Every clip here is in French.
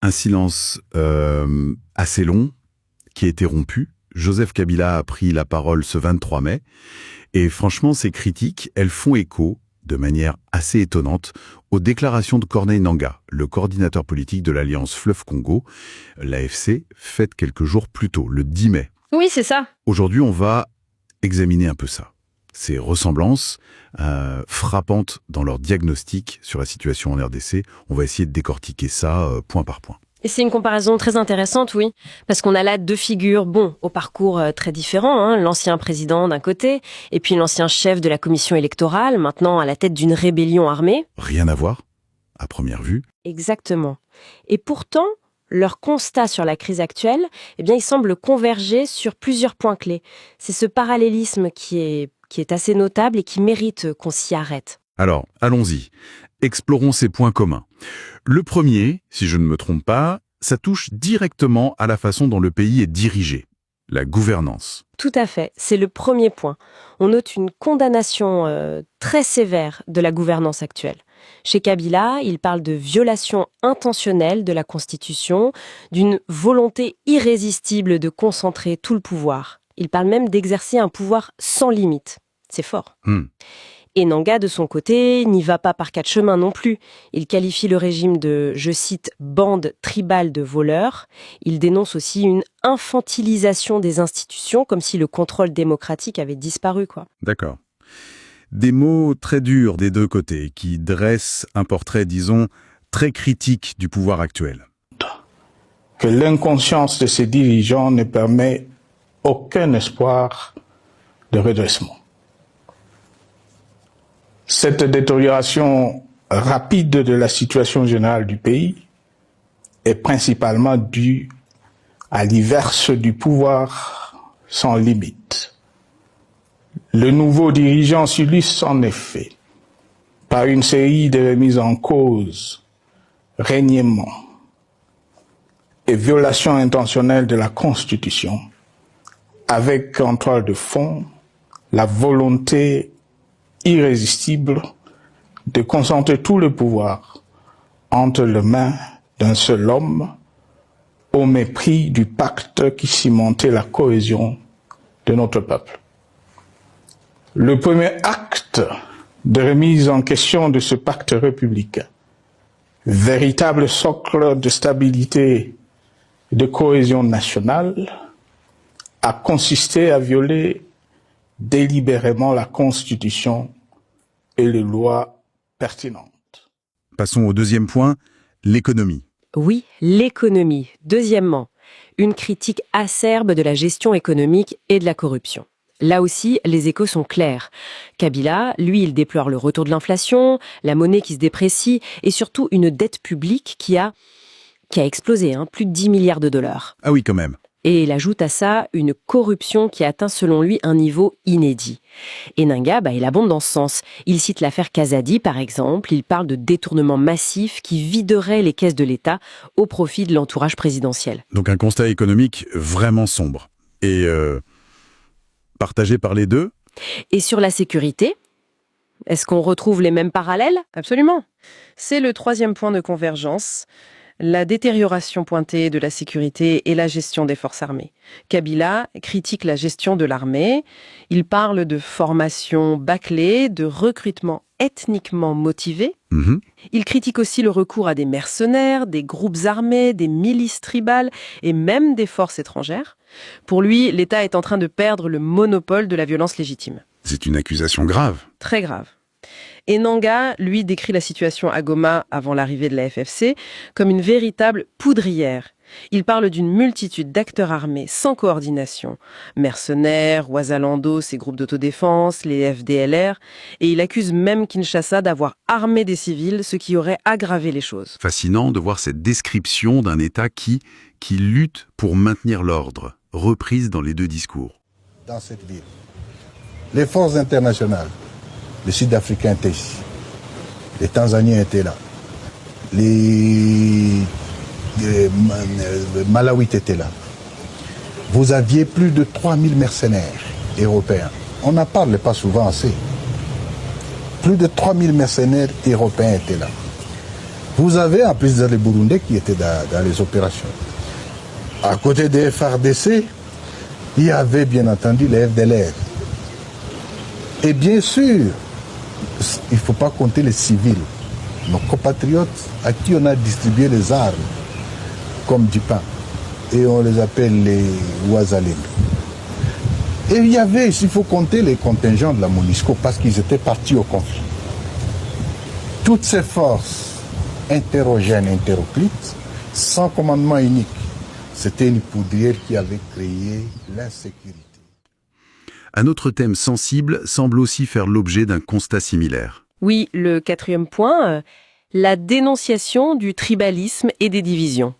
Un silence assez long qui a été rompu. Joseph Kabila a pris la parole ce 23 mai. Et franchement, ces critiques, elles font écho, de manière assez étonnante, aux déclarations de Corneille Nangaa, le coordinateur politique de l'Alliance Fleuve Congo, l'AFC, faites quelques jours plus tôt, le 10 mai. Oui, c'est ça. Aujourd'hui, on va examiner un peu ça. Ces ressemblances frappantes dans leur diagnostic sur la situation en RDC. On va essayer de décortiquer ça point par point. Et c'est une comparaison très intéressante, oui, parce qu'on a là deux figures, au parcours très différents, l'ancien président d'un côté, et puis l'ancien chef de la commission électorale, maintenant à la tête d'une rébellion armée. Rien à voir, à première vue. Exactement. Et pourtant, leur constat sur la crise actuelle, il semble converger sur plusieurs points clés. C'est ce parallélisme qui est assez notable et qui mérite qu'on s'y arrête. Alors, allons-y. Explorons ces points communs. Le premier, si je ne me trompe pas, ça touche directement à la façon dont le pays est dirigé, la gouvernance. Tout à fait, c'est le premier point. On note une condamnation très sévère de la gouvernance actuelle. Chez Kabila, il parle de violation intentionnelle de la Constitution, d'une volonté irrésistible de concentrer tout le pouvoir. Il parle même d'exercer un pouvoir sans limite. C'est fort. Et Nangaa, de son côté, n'y va pas par quatre chemins non plus. Il qualifie le régime de, je cite, « bande tribale de voleurs ». Il dénonce aussi une infantilisation des institutions, comme si le contrôle démocratique avait disparu, quoi. D'accord. Des mots très durs des deux côtés, qui dressent un portrait, disons, très critique du pouvoir actuel. Que l'inconscience de ces dirigeants ne permet aucun espoir de redressement. Cette détérioration rapide de la situation générale du pays est principalement due à l'inverse du pouvoir sans limite. Le nouveau dirigeant s'illustre en effet par une série de remises en cause, reniements et violations intentionnelles de la Constitution, avec en toile de fond la volonté irrésistible de concentrer tout le pouvoir entre les mains d'un seul homme au mépris du pacte qui cimentait la cohésion de notre peuple. Le premier acte de remise en question de ce pacte républicain, véritable socle de stabilité et de cohésion nationale, a consisté à violer délibérément la Constitution et les lois pertinentes. Passons au deuxième point, l'économie. Oui, l'économie. Deuxièmement, une critique acerbe de la gestion économique et de la corruption. Là aussi, les échos sont clairs. Kabila, lui, il déplore le retour de l'inflation, la monnaie qui se déprécie et surtout une dette publique qui a explosé, plus de 10 milliards de dollars. Ah oui, quand même. Et il ajoute à ça une corruption qui atteint selon lui un niveau inédit. Et Nangaa, il abonde dans ce sens. Il cite l'affaire Kazadi par exemple, il parle de détournements massifs qui videraient les caisses de l'État au profit de l'entourage présidentiel. Donc un constat économique vraiment sombre. Et partagé par les deux. Et sur la sécurité, est-ce qu'on retrouve les mêmes parallèles ? Absolument. C'est le troisième point de convergence. La détérioration pointée de la sécurité et la gestion des forces armées. Kabila critique la gestion de l'armée. Il parle de formation bâclée, de recrutement ethniquement motivé. Il critique aussi le recours à des mercenaires, des groupes armés, des milices tribales et même des forces étrangères. Pour lui, l'État est en train de perdre le monopole de la violence légitime. C'est une accusation grave. Très grave. Et Nangaa, lui, décrit la situation à Goma avant l'arrivée de la FFC comme une véritable poudrière. Il parle d'une multitude d'acteurs armés sans coordination, mercenaires, Ouazalando, ses groupes d'autodéfense, les FDLR, et il accuse même Kinshasa d'avoir armé des civils, ce qui aurait aggravé les choses. Fascinant de voir cette description d'un État qui lutte pour maintenir l'ordre, reprise dans les deux discours. Dans cette ville, les forces internationales, les Sud-Africains étaient ici, les Tanzaniens étaient là, les Malawites étaient là. Vous aviez plus de 3000 mercenaires européens. On n'en parle pas souvent assez. Plus de 3000 mercenaires européens étaient là. Vous avez en plus les Burundais qui étaient dans les opérations. À côté des FARDC, il y avait bien entendu les FDLR. Et bien sûr, il ne faut pas compter les civils, nos compatriotes à qui on a distribué les armes, comme du pain. Et on les appelle les Ouazalènes. Et il y avait, s'il faut compter les contingents de la MONUSCO, parce qu'ils étaient partis au conflit. Toutes ces forces hétérogènes, hétéroclites, sans commandement unique, c'était une poudrière qui avait créé l'insécurité. Un autre thème sensible semble aussi faire l'objet d'un constat similaire. Oui, le 4e point, la dénonciation du tribalisme et des divisions.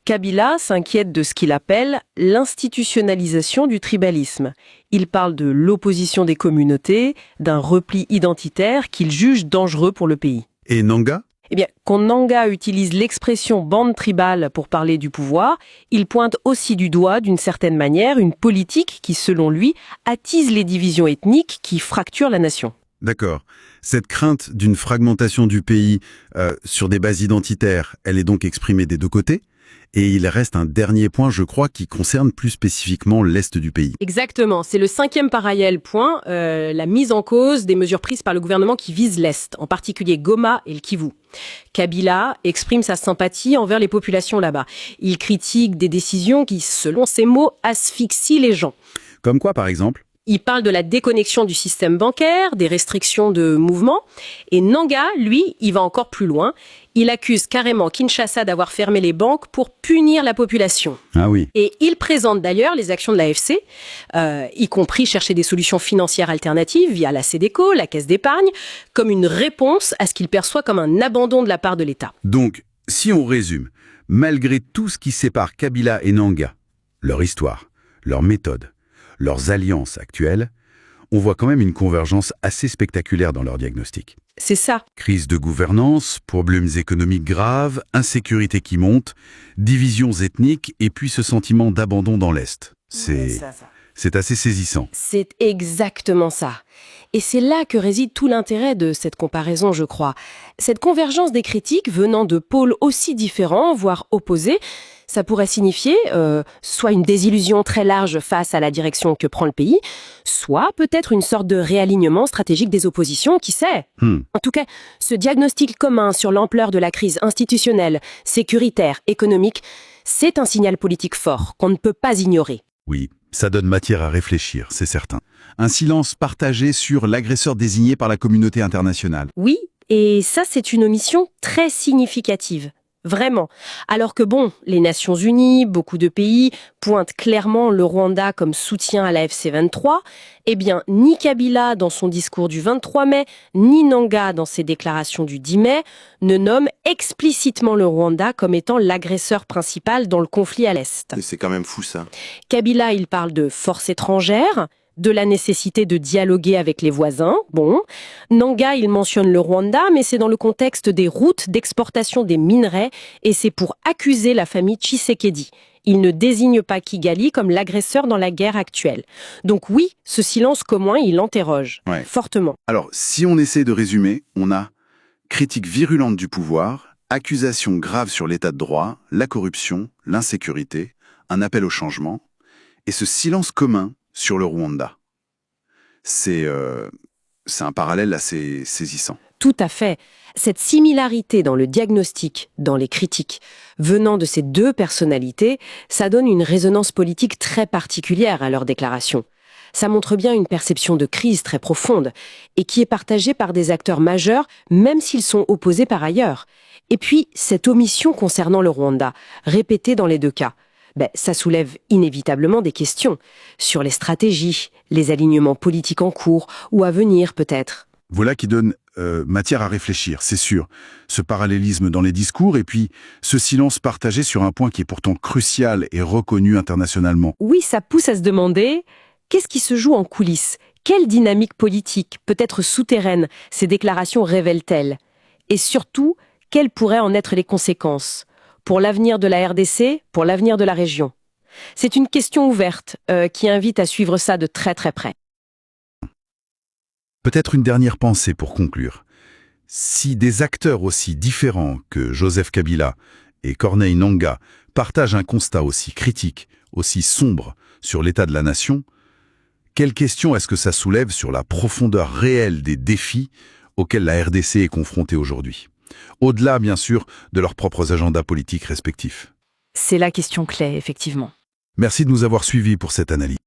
Kabila s'inquiète de ce qu'il appelle l'institutionnalisation du tribalisme. Il parle de l'opposition des communautés, d'un repli identitaire qu'il juge dangereux pour le pays. Et Nanga ? Eh bien, quand Nanga utilise l'expression bande tribale pour parler du pouvoir, il pointe aussi du doigt, d'une certaine manière, une politique qui, selon lui, attise les divisions ethniques qui fracturent la nation. D'accord. Cette crainte d'une fragmentation du pays sur des bases identitaires, elle est donc exprimée des deux côtés. Et il reste un dernier point, je crois, qui concerne plus spécifiquement l'Est du pays. Exactement, c'est le 5e parallèle point, la mise en cause des mesures prises par le gouvernement qui visent l'Est, en particulier Goma et le Kivu. Kabila exprime sa sympathie envers les populations là-bas. Il critique des décisions qui, selon ses mots, asphyxient les gens. Comme quoi, par exemple ? Il parle de la déconnexion du système bancaire, des restrictions de mouvement. Et Nanga, lui, il va encore plus loin. Il accuse carrément Kinshasa d'avoir fermé les banques pour punir la population. Ah oui. Et il présente d'ailleurs les actions de l'AFC, y compris chercher des solutions financières alternatives via la CEDECO, la caisse d'épargne, comme une réponse à ce qu'il perçoit comme un abandon de la part de l'État. Donc, si on résume, malgré tout ce qui sépare Kabila et Nanga, leur histoire, leur méthode, leurs alliances actuelles, on voit quand même une convergence assez spectaculaire dans leur diagnostic. C'est ça. Crise de gouvernance, problèmes économiques graves, insécurité qui monte, divisions ethniques et puis ce sentiment d'abandon dans l'Est. C'est assez saisissant. C'est exactement ça. Et c'est là que réside tout l'intérêt de cette comparaison, je crois. Cette convergence des critiques venant de pôles aussi différents, voire opposés, ça pourrait signifier soit une désillusion très large face à la direction que prend le pays, soit peut-être une sorte de réalignement stratégique des oppositions, qui sait. En tout cas, ce diagnostic commun sur l'ampleur de la crise institutionnelle, sécuritaire, économique, c'est un signal politique fort qu'on ne peut pas ignorer. Oui, ça donne matière à réfléchir, c'est certain. Un silence partagé sur l'agresseur désigné par la communauté internationale. Oui, et ça c'est une omission très significative. Vraiment. Alors que bon, les Nations Unies, beaucoup de pays pointent clairement le Rwanda comme soutien à la FC23, eh bien, ni Kabila dans son discours du 23 mai, ni Nanga dans ses déclarations du 10 mai, ne nomment explicitement le Rwanda comme étant l'agresseur principal dans le conflit à l'Est. C'est quand même fou ça. Kabila, il parle de forces étrangères, de la nécessité de dialoguer avec les voisins. Bon, Nanga, il mentionne le Rwanda, mais c'est dans le contexte des routes d'exportation des minerais et c'est pour accuser la famille Tshisekedi. Il ne désigne pas Kigali comme l'agresseur dans la guerre actuelle. Donc oui, ce silence commun, il interroge fortement. Alors, si on essaie de résumer, on a critique virulente du pouvoir, accusation grave sur l'état de droit, la corruption, l'insécurité, un appel au changement, et ce silence commun sur le Rwanda. C'est un parallèle assez saisissant. Tout à fait. Cette similarité dans le diagnostic, dans les critiques, venant de ces deux personnalités, ça donne une résonance politique très particulière à leurs déclarations. Ça montre bien une perception de crise très profonde et qui est partagée par des acteurs majeurs, même s'ils sont opposés par ailleurs. Et puis, cette omission concernant le Rwanda, répétée dans les deux cas, ça soulève inévitablement des questions sur les stratégies, les alignements politiques en cours ou à venir peut-être. Voilà qui donne matière à réfléchir, c'est sûr. Ce parallélisme dans les discours et puis ce silence partagé sur un point qui est pourtant crucial et reconnu internationalement. Oui, ça pousse à se demander qu'est-ce qui se joue en coulisses ? Quelle dynamique politique, peut-être souterraine, ces déclarations révèlent-elles ? Et surtout, quelles pourraient en être les conséquences ? Pour l'avenir de la RDC, pour l'avenir de la région. C'est une question ouverte qui invite à suivre ça de très très près. Peut-être une dernière pensée pour conclure. Si des acteurs aussi différents que Joseph Kabila et Corneille Nangaa partagent un constat aussi critique, aussi sombre sur l'état de la nation, quelle question est-ce que ça soulève sur la profondeur réelle des défis auxquels la RDC est confrontée aujourd'hui? Au-delà, bien sûr, de leurs propres agendas politiques respectifs. C'est la question clé, effectivement. Merci de nous avoir suivis pour cette analyse.